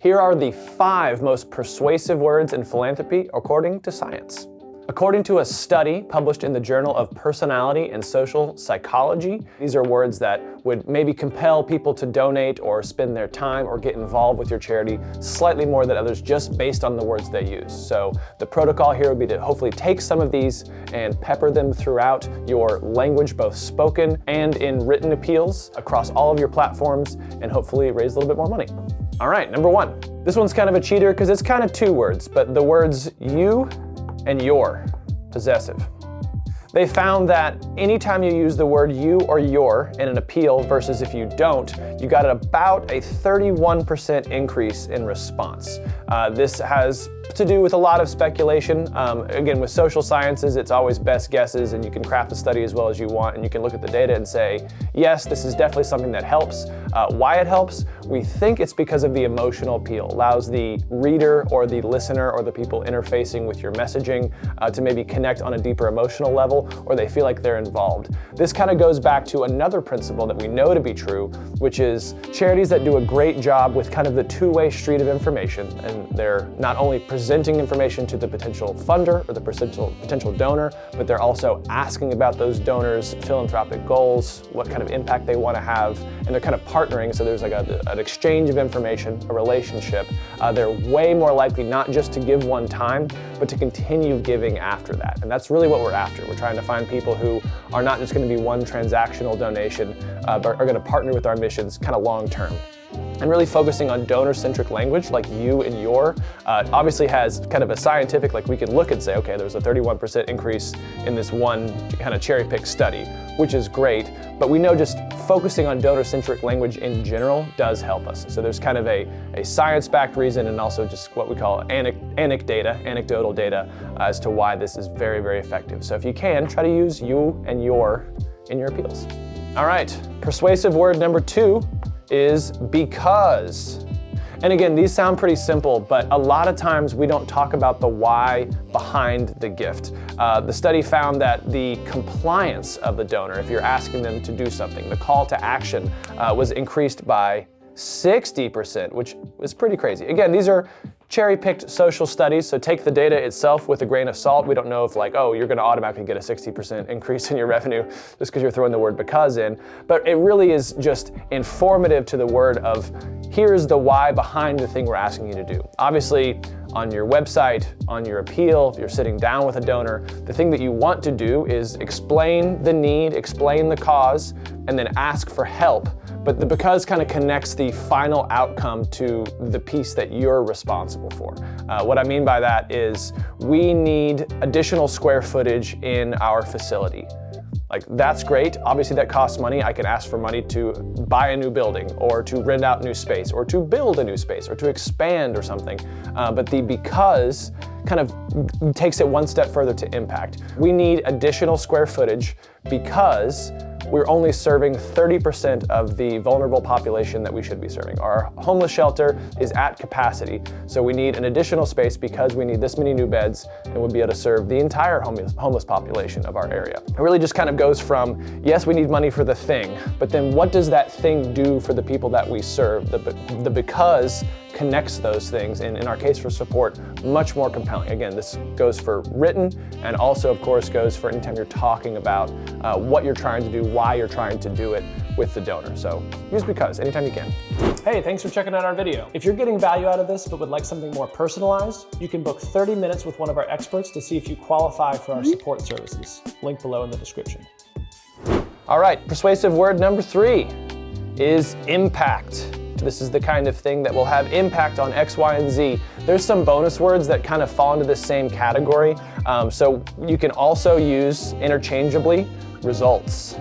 Here are the 5 most persuasive words in philanthropy according to science. According to a study published in the Journal of Personality and Social Psychology, these are words that would maybe compel people to donate or spend their time or get involved with your charity slightly more than others just based on the words they use. So the protocol here would be to hopefully take some of these and pepper them throughout your language, both spoken and in written appeals across all of your platforms, and hopefully raise a little bit more money. All right, number 1. This one's kind of a cheater because it's kind of 2 words, but the words you and your, possessive. They found that anytime you use the word you or your in an appeal versus if you don't, you got about a 31% increase in response. This has to do with a lot of speculation. Again, with social sciences, it's always best guesses, and you can craft the study as well as you want, and you can look at the data and say, yes, this is definitely something that helps. Why it helps? We think it's because of the emotional appeal. Allows the reader or the listener or the people interfacing with your messaging to maybe connect on a deeper emotional level, or they feel like they're involved. This kind of goes back to another principle that we know to be true, which is charities that do a great job with kind of the two-way street of information, and they're not only presenting information to the potential funder or the potential donor, but they're also asking about those donors' philanthropic goals, what kind of impact they want to have, and they're kind of partnering, so there's like an exchange of information, a relationship. They're way more likely not just to give one time, but to continue giving after that. And that's really what we're after. We're trying to find people who are not just going to be one transactional donation, but are going to partner with our missions kind of long term. And really focusing on donor-centric language like you and your obviously has kind of a scientific, like we can look and say, okay, there's a 31% increase in this one kind of cherry-pick study, which is great, but we know just focusing on donor-centric language in general does help us. So there's kind of a science-backed reason, and also just what we call anecdotal data as to why this is very, very effective. So if you can, try to use you and your in your appeals. All right, persuasive word number 2 is because. And again, these sound pretty simple, but a lot of times we don't talk about the why behind the gift. The study found that the compliance of the donor, if you're asking them to do something, the call to action was increased by 60%, which is pretty crazy. Again, these are cherry-picked social studies, so take the data itself with a grain of salt. We don't know if, like, oh, you're going to automatically get a 60% increase in your revenue just because you're throwing the word because in, but it really is just informative to the word of here's the why behind the thing we're asking you to do. Obviously, on your website, on your appeal, if you're sitting down with a donor, the thing that you want to do is explain the need, explain the cause, and then ask for help. But the because kind of connects the final outcome to the piece that you're responsible for. What I mean by that is we need additional square footage in our facility. Like, that's great. Obviously that costs money. I can ask for money to buy a new building or to rent out new space or to build a new space or to expand or something. But the because kind of takes it one step further to impact. We need additional square footage because we're only serving 30% of the vulnerable population that we should be serving. Our homeless shelter is at capacity, so we need an additional space because we need this many new beds, and we'll be able to serve the entire homeless population of our area. It really just kind of goes from, yes, we need money for the thing, but then what does that thing do for the people that we serve? The because connects those things, and in our case for support, much more compelling. Again, this goes for written, and also of course goes for anytime you're talking about what you're trying to do, why you're trying to do it with the donor. So use because anytime you can. Hey, thanks for checking out our video. If you're getting value out of this but would like something more personalized, you can book 30 minutes with one of our experts to see if you qualify for our support services. Link below in the description. All right, persuasive word number 3 is impact. This is the kind of thing that will have impact on X, Y, and Z. There's some bonus words that kind of fall into the same category. So you can also use interchangeably results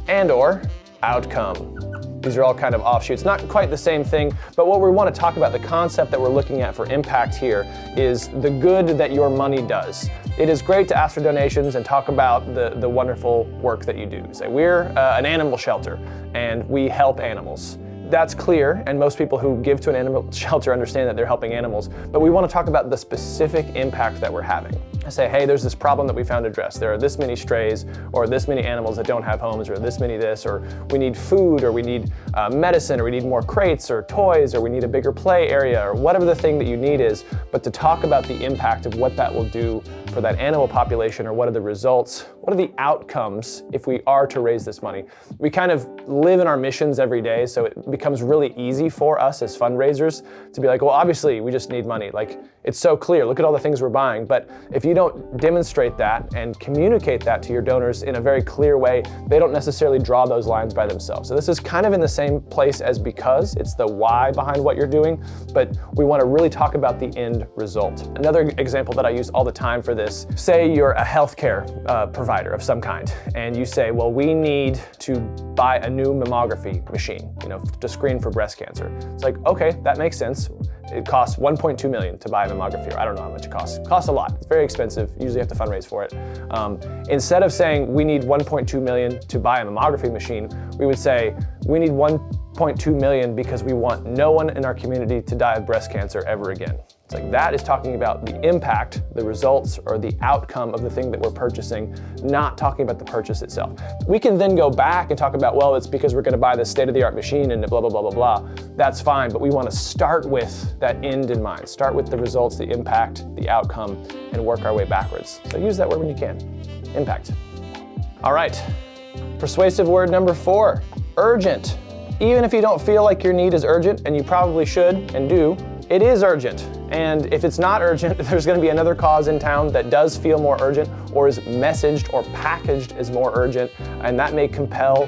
and or outcome. These are all kind of offshoots, not quite the same thing, but what we want to talk about, the concept that we're looking at for impact here is the good that your money does. It is great to ask for donations and talk about the wonderful work that you do. Say, we're an animal shelter and we help animals. that's clear, and most people who give to an animal shelter understand that they're helping animals, but we want to talk about the specific impact that we're having. I say, hey, there's this problem that we found addressed. There are this many strays, or this many animals that don't have homes, or this many this, or we need food, or we need medicine, or we need more crates, or toys, or we need a bigger play area, or whatever the thing that you need is, but to talk about the impact of what that will do for that animal population, or what are the results, what are the outcomes if we are to raise this money. We kind of live in our missions every day, so it becomes really easy for us as fundraisers to be like, well, obviously we just need money. Like, it's so clear, look at all the things we're buying. But if you don't demonstrate that and communicate that to your donors in a very clear way, they don't necessarily draw those lines by themselves. So this is kind of in the same place as because, it's the why behind what you're doing, but we want to really talk about the end result. Another example that I use all the time for this, say you're a healthcare provider of some kind, and you say, well, we need to buy a new mammography machine, to screen for breast cancer. It's like, okay, that makes sense. It costs $1.2 million to buy a mammography. I don't know how much it costs. It costs a lot. It's very expensive. You usually have to fundraise for it. Instead of saying we need $1.2 million to buy a mammography machine, we would say we need $1.2 million because we want no one in our community to die of breast cancer ever again. It's like that is talking about the impact, the results, or the outcome of the thing that we're purchasing, not talking about the purchase itself. We can then go back and talk about, well, it's because we're going to buy this state-of-the-art machine and blah, blah, blah, blah, blah. That's fine, but we want to start with that end in mind. Start with the results, the impact, the outcome, and work our way backwards. So use that word when you can. Impact. All right. Persuasive word number 4, urgent. Even if you don't feel like your need is urgent, and you probably should and do, it is urgent. And if it's not urgent, there's going to be another cause in town that does feel more urgent, or is messaged or packaged as more urgent, and that may compel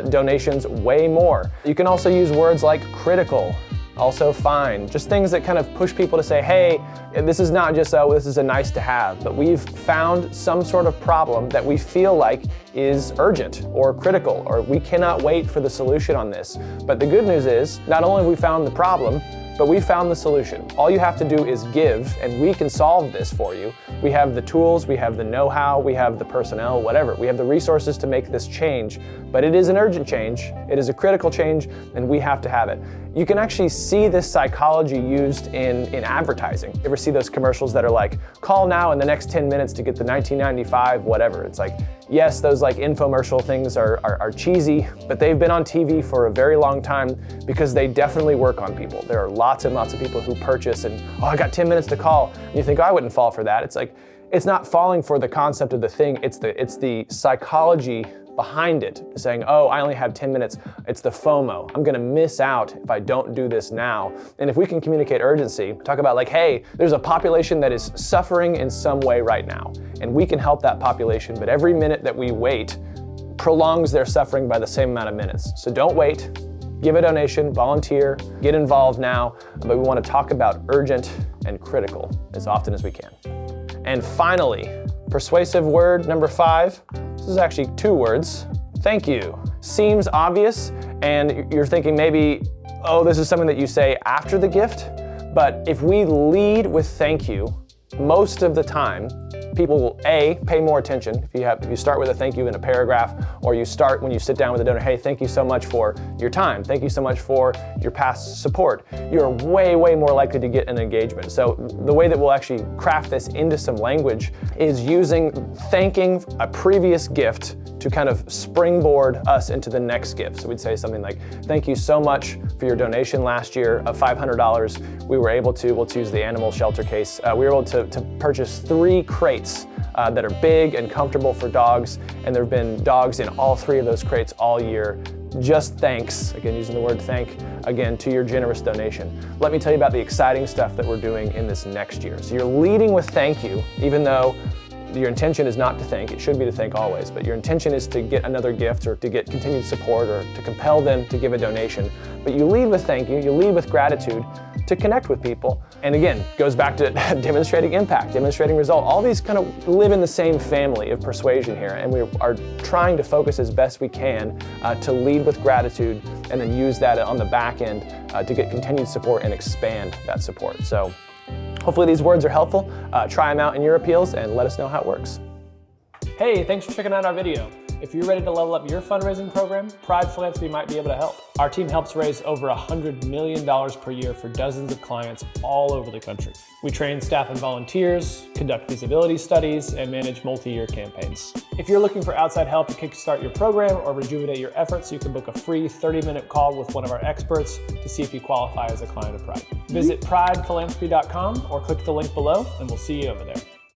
donations way more. You can also use words like critical, also fine, just things that kind of push people to say, hey, this is not just, oh, this is a nice to have, but we've found some sort of problem that we feel like is urgent or critical, or we cannot wait for the solution on this. But the good news is, not only have we found the problem, but we found the solution. All you have to do is give, and we can solve this for you. We have the tools, we have the know-how, we have the personnel, whatever. We have the resources to make this change, but it is an urgent change, it is a critical change, and we have to have it. You can actually see this psychology used in advertising. You ever see those commercials that are like, call now in the next 10 minutes to get the 1995 whatever? It's like, yes, those like infomercial things are cheesy, but they've been on TV for a very long time because they definitely work on people. There are lots and lots of people who purchase and, oh, I got 10 minutes to call. And you think, oh, I wouldn't fall for that. It's like, it's not falling for the concept of the thing, it's the psychology behind it, saying, oh, I only have 10 minutes. It's the FOMO. I'm gonna miss out if I don't do this now. And if we can communicate urgency, talk about like, hey, there's a population that is suffering in some way right now, and we can help that population, but every minute that we wait prolongs their suffering by the same amount of minutes. So don't wait, give a donation, volunteer, get involved now, but we wanna talk about urgent and critical as often as we can. And finally, persuasive word number 5, this is actually 2 words, thank you. Seems obvious, and you're thinking maybe, oh, this is something that you say after the gift, but if we lead with thank you, most of the time, people will A, pay more attention. If you start with a thank you in a paragraph, or you start when you sit down with a donor, hey, thank you so much for your time. Thank you so much for your past support. You're way, way more likely to get an engagement. So the way that we'll actually craft this into some language is using thanking a previous gift to kind of springboard us into the next gift. So we'd say something like, thank you so much for your donation last year of $500. We were able to, let's use the animal shelter case, we were able to purchase 3 crates that are big and comfortable for dogs, and there have been dogs in all 3 of those crates all year. Just thanks, again using the word thank, again to your generous donation. Let me tell you about the exciting stuff that we're doing in this next year. So you're leading with thank you, even though your intention is not to thank, it should be to thank always, but your intention is to get another gift or to get continued support or to compel them to give a donation. But you lead with thank you lead with gratitude to connect with people. And again, goes back to demonstrating impact, demonstrating result. All these kind of live in the same family of persuasion here, and we are trying to focus as best we can to lead with gratitude and then use that on the back end to get continued support and expand that support. So hopefully these words are helpful. Try them out in your appeals and let us know how it works. Hey, thanks for checking out our video. If you're ready to level up your fundraising program, Pride Philanthropy might be able to help. Our team helps raise over $100 million per year for dozens of clients all over the country. We train staff and volunteers, conduct feasibility studies, and manage multi-year campaigns. If you're looking for outside help to kickstart your program or rejuvenate your efforts, you can book a free 30-minute call with one of our experts to see if you qualify as a client of Pride. Visit pridephilanthropy.com or click the link below, and we'll see you over there.